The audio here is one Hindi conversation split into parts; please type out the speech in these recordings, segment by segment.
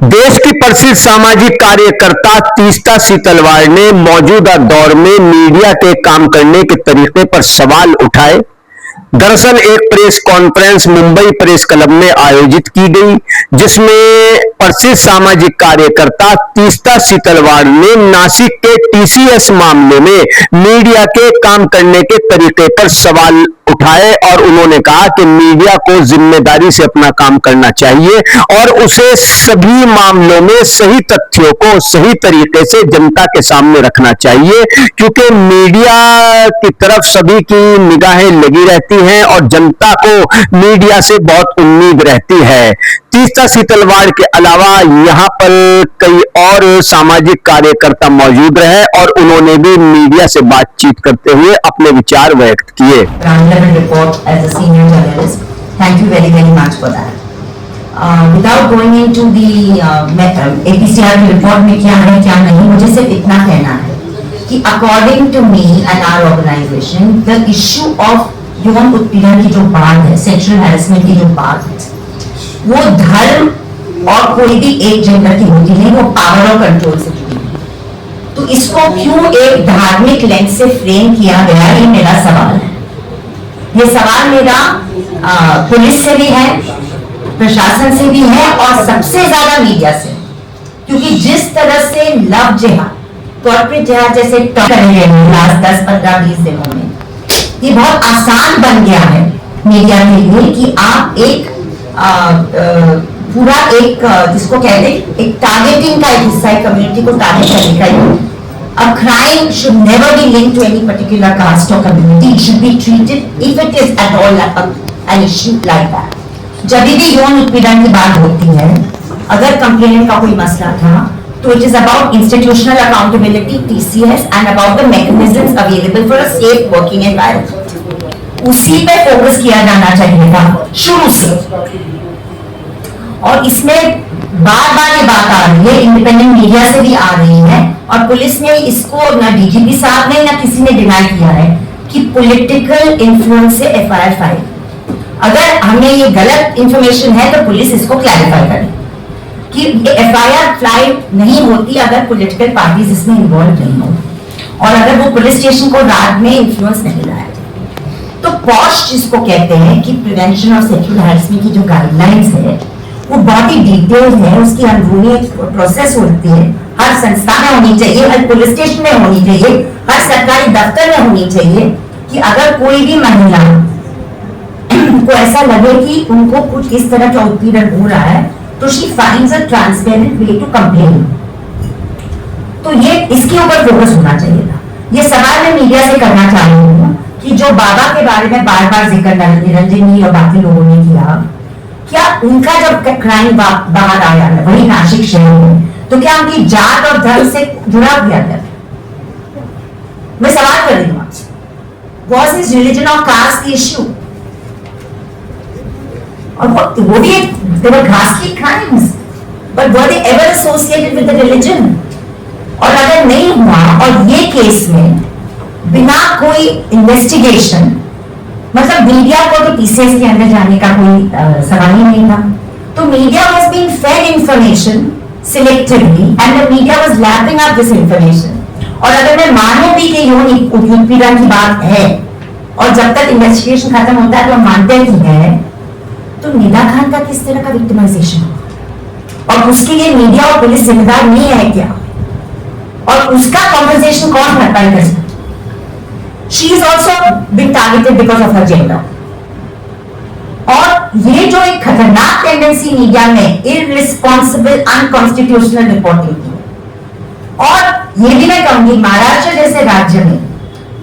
देश की प्रसिद्ध सामाजिक कार्यकर्ता तीस्ता सीतलवाड़ ने मौजूदा दौर में मीडिया के काम करने के तरीके पर सवाल उठाए। दरअसल एक press conference Mumbai press club में आयोजित की गई, जिसमें प्रसिद्ध सामाजिक कार्यकर्ता तीस्ता सीतलवाड़ ने नासिक के टीसीएस मामले में मीडिया के काम करने के तरीके पर सवाल उठाए और उन्होंने कहा कि मीडिया को जिम्मेदारी से अपना काम करना चाहिए और उसे सभी मामलों में सही तथ्यों को सही तरीके से जनता के सामने रखना चाहिए, क्योंकि मीडिया की तरफ सभी की निगाहें लगी रहती हैं और जनता को मीडिया से बहुत उम्मीद रहती है। तीस्ता सीतलवाड़ के अलावा यहां पर कई और सामाजिक कार्यकर्ता मौजूद रहे और उन्होंने भी मीडिया से बातचीत करते हुए अपने विचार व्यक्त किए। Report as a senior journalist. Thank you very much for that. Without going into the APCR report में क्या है क्या नहीं, मुझे सिर्फ इतना कहना है कि according to me and our organization, the issue of यौन उत्पीड़न की जो बात है, sexual harassment की जो बात है, वो धर्म और कोई भी एक जेंडर की होती नहीं, वो पावर और कंट्रोल से जुड़ी है। तो इसको क्यों एक धार्मिक लेंस से फ्रेम किया गया, ये मेरा सवाल है। ये सवाल मेरा पुलिस से भी है, प्रशासन से भी है और सबसे ज्यादा मीडिया से, क्योंकि जिस तरह से लव जिहाद, कॉर्पोरेट जिहाद जैसे लास्ट 10, 15, 20 दिनों में ये बहुत आसान बन गया है मीडिया के लिए कि आप एक पूरा एक जिसको कहते हैं एक टारगेटिंग का एक हिस्सा है, कम्युनिटी को टारगेट करने का। A crime should never be linked to any particular caste or community. It should be treated, if it is at all an issue like that. जब भी यौन उत्पीड़न की बात होती है, अगर कंप्लेनेंट का कोई मसला था, तो it is about institutional accountability, TCS, and about the mechanisms available for a safe working environment. उसी पे फोकस किया जाना चाहिए था शुरू से। और इसमें बार-बार ये बात आ रही है, इंडिपेंडेंट मीडिया से भी आ रही है और पुलिस ने इसको ना डीजीपी साहब ने ना किसी ने डिनाई किया है कि पॉलिटिकल इन्फ्लुएंस से एफआईआर फाइल। अगर हमें ये गलत इंफॉर्मेशन है तो पुलिस इसको क्लैरिफाई करे कि एफआईआर फाइल नहीं होती अगर पॉलिटिकल पार्टीज इसमें इन्वॉल्व नहीं हो और अगर वो पुलिस स्टेशन को रात में इन्फ्लुएंस नहीं लाए। तो पॉश जिसको कहते हैं कि प्रिवेंशन ऑफ सेक्सुअल हैरेसमेंट की जो गाइडलाइंस है वो बहुत ही डिटेल है, उसकी अंदरूनी प्रोसेस होती है, हर संस्था में होनी चाहिए, हर पुलिस स्टेशन में होनी चाहिए, हर सरकारी दफ्तर में होनी चाहिए कि अगर कोई भी महिला को ऐसा लगे कि उनको कुछ इस तरह का उत्पीड़न हो रहा है तो she finds a transparent way to complain. तो ये इसके ऊपर फोकस होना चाहिए था। ये सवाल मैं मीडिया से करना चाह रही हूँ कि जो बाबा के बारे में बार बार जिक्र निरंजनी और बाकी लोगों ने किया, क्या उनका जब क्राइम बाहर आया है वही नासिक शहर में, तो क्या उनकी जात और धर्म से जुड़ा हुआ है? मैं सवाल कर रही हूँ आपसे, was his religion or caste the issue? और वो भी they were ghastly crimes, but were they ever associated with the religion? और अगर नहीं हुआ और ये केस में बिना कोई इन्वेस्टिगेशन, मतलब मीडिया को तो टीसीएस के अंदर जाने का कोई सवाल ही नहीं था, तो media was being fade information selectively and the media was lapping up this information. और अगर मैं मानूं भी कि यौन उत्पीड़न की बात है और जब तक इन्वेस्टिगेशन खत्म होता है तो मानते ही है, तो निदा खान का किस तरह का विक्टिमाइजेशन और उसके लिए मीडिया और पुलिस जिम्मेदार नहीं है क्या? और उसका कॉम्पेंसेशन कौन भरपाई कर सकता? She is also been targeted because of her gender. और ये जो एक खतरनाक टेंडेंसी मीडिया में irresponsible, unconstitutional रिपोर्टिंग की, और ये भी मैं कहूंगी महाराष्ट्र जैसे राज्य में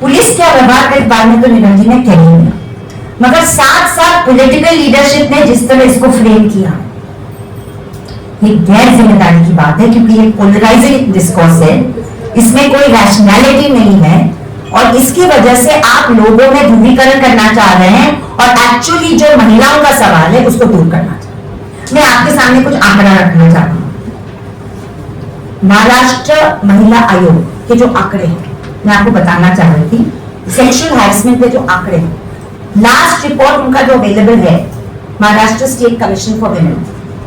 पुलिस के व्यवहार के बारे में तो निरंजन ने कह ही नहीं, मगर साथ साथ पॉलिटिकल लीडरशिप ने जिस तरह इसको फ्रेम किया, ये गैर जिम्मेदारी की बात है, क्योंकि ये पोलराइजिंग डिस्कोर्स है, इसमें कोई रैशनैलिटी नहीं है और इसकी वजह से आप लोगों में ध्रुवीकरण करना चाह रहे हैं और एक्चुअली जो महिलाओं का सवाल है उसको दूर करना चाह रहे हैं। मैं आपके सामने कुछ आंकड़ा रखना चाहता हूँ। महाराष्ट्र महिला आयोग के जो आंकड़े हैं, मैं आपको बताना चाह रही थी, सेक्सुअल हैरेसमेंट के जो आंकड़े हैं, लास्ट रिपोर्ट उनका जो अवेलेबल है Maharashtra state commission for women,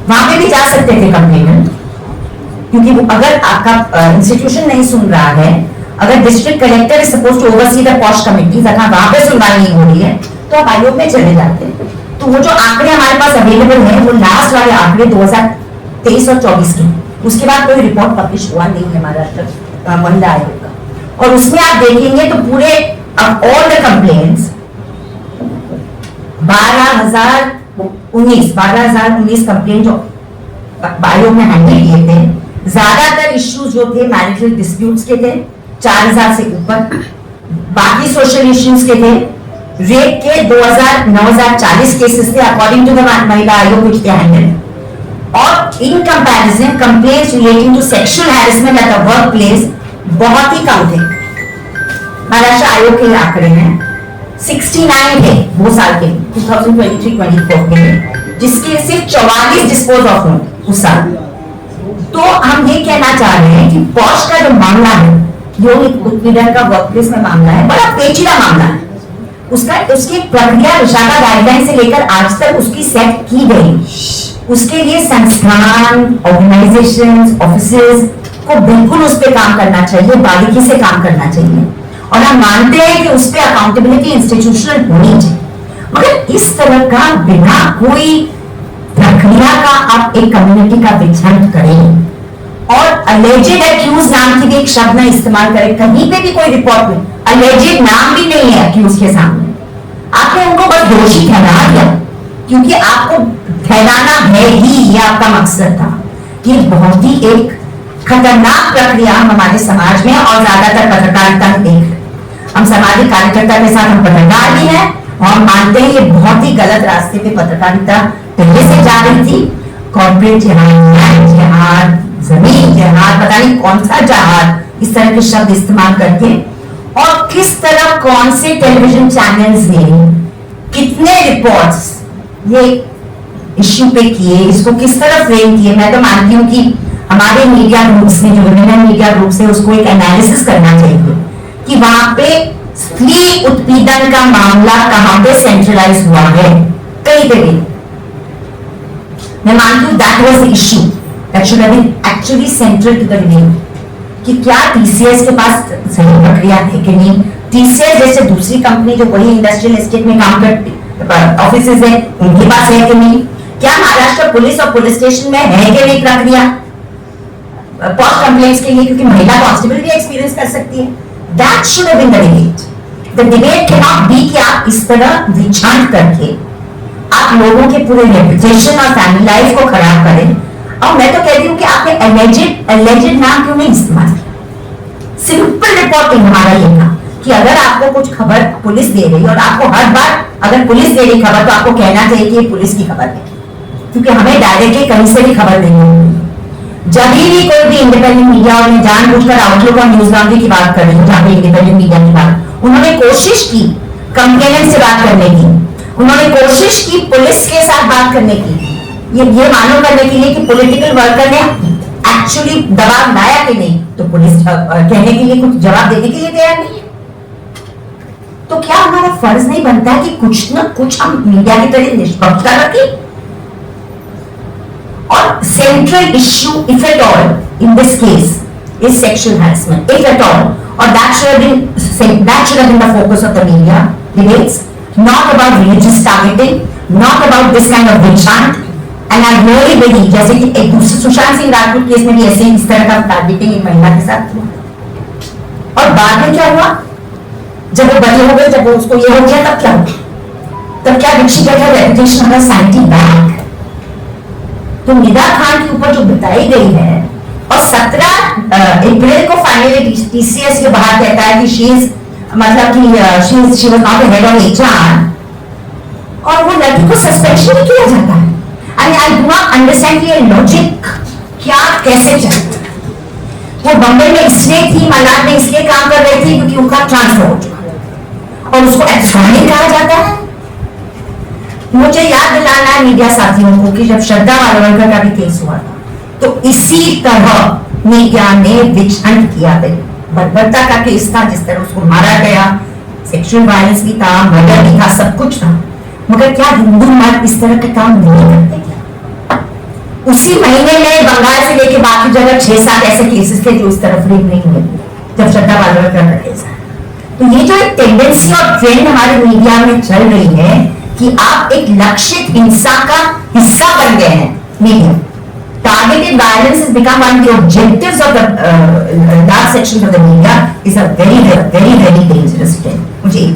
वहां पे भी जा सकते थे कंप्लेनेंट, क्योंकि वो अगर आपका इंस्टीट्यूशन नहीं सुन रहा है, अगर district collector is suppose to oversee the POSH committees, अगर वहां पे सुनवाई नहीं हो रही है तो आप आयोग में चले जाते हैं। तो वो जो आंकड़े हमारे पास अवेलेबल है वो लास्ट वाले आंकड़े 2023 और 24 के, उसके बाद कोई रिपोर्ट पब्लिश हुआ नहीं है महाराष्ट्र महिला आयोग का। और उसमें आप देखेंगे तो पूरे ऑल द कंप्लेंट्स 12,019 कंप्लेंट जो आयोग में हैंडल किए थे, ज्यादातर इश्यूज जो थे मैरिटल डिस्प्यूट्स के थे 4000 से ऊपर, बाकी सोशल इश्यूज के थे, रेप के 9,040 केसेस थे अकॉर्डिंग टू द महिला आयोग व्हिच दे हैंडल। और in comparison complaints relating to sexual harassment at the workplace बहुत ही कम थे। महाराष्ट्र आयोग के आंकड़े हैं 69 थे वो साल के 2023-24 के, जिसके सिर्फ 44 डिस्पोज ऑफ हुए उस साल। तो हम ये कहना चाह रहे हैं कि पॉश का जो मामला है, यौन उत्पीड़न का वर्कप्लेस में मामला है, बड़ा पेचीदा मामला है। उसकी प्रक्रिया विशाखा गाइडलाइन से लेकर आज तक उसकी सेट की गई। उसके लिए संस्थान, ऑर्गेनाइजेशंस, ऑफिसेस को बिल्कुल उस पर काम करना चाहिए, बारीकी से काम करना चाहिए। और हम मानते हैं कि उस पर अकाउंटेबिलिटी इंस्टीट्यूशनल होनी चाहिए, मगर इस तरह का बिना कोई प्रक्रिया का आप एक कम्युनिटी का विछंड करें और अलेजेड एक्यूज नाम की भी एक शब्द न इस्तेमाल करें, कहीं पे भी कोई रिपोर्ट में अलेजेड नाम भी नहीं है एक्यूज के सामने, आपने उनको बस दोषी ठहरा दिया क्योंकि आपको ठहराना है ही, ये आपका मकसद था। ये बहुत ही एक खतरनाक प्रक्रिया हम हमारे समाज में और ज्यादातर पत्रकारिता में देख रहे हैं। हम सामाजिक कार्यकर्ता के साथ हम पत्रकार भी हैं और हम मानते हैं ये बहुत ही गलत रास्ते पे पत्रकारिता पहले से जा रही थी। कॉर्पोरेट जहाज, जमीन जहाज, पता नहीं कौन सा जहाज, इस तरह के शब्द इस्तेमाल करके, और किस तरह कौन से टेलीविजन चैनल्स ने कितने रिपोर्ट्स ये इश्यू पे किए, इसको किस तरह फ्रेम किए। मैं तो मानती हूँ कि हमारे मीडिया ग्रुप्स ने, जो विभिन्न मीडिया ग्रुप्स है, उसको एक एनालिसिस करना चाहिए कि वहां पे स्त्री उत्पीड़न का मामला कहां पे सेंट्रलाइज हुआ है, कहीं पे भी। मैं मानती हूँ that was the issue that should have been actually central to the review, कि क्या टीसीएस के पास सही प्रक्रिया है कि नहीं। टीसीएस जैसे दूसरी कंपनी जो वही इंडस्ट्रियल एस्टेट में काम करती ऑफिसेज है, उनके पास है कि नहीं। क्या महाराष्ट्र पुलिस और पुलिस स्टेशन में है कि नहीं प्रक्रिया पॉश कंप्लेंट्स के लिए, क्योंकि महिला कांस्टेबल भी एक्सपीरियंस कर सकती है। That should have been the debate. The debate can not be कि आप इस तरह विछांट करके आप लोगों के पूरे रेपुटेशन और फैमिली लाइफ को खराब करें। और मैं तो कहती हूँ कि आपने एलिजेड नाम क्यों नहीं इस्तेमाल किया। सिंपल रिपोर्टिंग हमारा ये था कि अगर आपको कुछ खबर पुलिस दे रही और आपको हर बार अगर पुलिस दे रही खबर तो आपको कहना चाहिए कि ये पुलिस की खबर है, क्योंकि हमें डायरेक्टली कहीं से भी खबर नहीं होगी। जब भी कोई भी इंडिपेंडेंट मीडिया और जानबूझकर आउटलुक और न्यूज लॉन्ड्री की बात कर रही हूँ, जहाँ पे इंडिपेंडेंट मीडिया की बात, उन्होंने कोशिश की कंप्लेनेंट से बात करने की, उन्होंने कोशिश की पुलिस के साथ बात करने की, ये मालूम करने के लिए कि पॉलिटिकल वर्कर ने एक्चुअली दबाव लाया कि नहीं। तो पुलिस कहने के लिए, कुछ जवाब देने के लिए तैयार नहीं है। तो क्या हमारा फर्ज नहीं बनता कि कुछ न कुछ हम मीडिया की तरह निष्पक्षता रखें। और central issue, if at all in this case, is sexual harassment, if at all, और that should have been the focus of the media debates, not about religious targeting, not about this kind of witch hunt. And I really believe, जैसे कि एक दूसरे सुशांत सिंह राजपूत केस में भी ऐसे इस तरह का टारगेटिंग एक महिला के साथ हुआ। और बाद में क्या हुआ, जब वो बड़े हो गए, जब उसको ये हो गया, तब क्या हुआ? तब क्या दीक्षित का रेपुटेशन हमारा साइंटी बैक। तो निदा खान के ऊपर जो बताई गई है, और 17 अप्रैल को फाइनली टीसीएस के बाहर कहता है कि शी इज, मतलब कि she was not the head of HR, और वो लड़की को सस्पेंशन भी किया जाता है। आई डू नॉट अंडरस्टैंड ये लॉजिक क्या कैसे चलता है। वो बम्बई में इसलिए थी, मलाड में इसलिए काम कर रही थी क्योंकि उनका ट्रांसफर हो चुका, और उसको एक्सट्रॉनिक कहा जाता है। मुझे याद दिलाना है मीडिया साथियों को कि जब श्रद्धा वालवलकर का भी केस हुआ था, तो इसी तरह मीडिया ने विच हंट किया था। बर्बरता का केस था, जिस तरह उसको मारा गया, सेक्सुअल वायलेंस भी था, मर्डर भी था, सब कुछ था। मगर क्या हिंदू मर्द इस तरह के काम नहीं करते क्या? उसी महीने में बंगाल से लेके बाकी जगह 6-7 ऐसे केसेस थे जो इस तरफ रेप नहीं हुए जब श्रद्धा वालवाकर का केस है। तो ये जो एक टेंडेंसी और ट्रेंड हमारे मीडिया में चल रही है कि आप एक लक्षित हिंसा का हिस्सा बन गए हैं। Media targeted violence has become one of the objectives of the large section of the media is a very, very, very dangerous trend. मुझे एक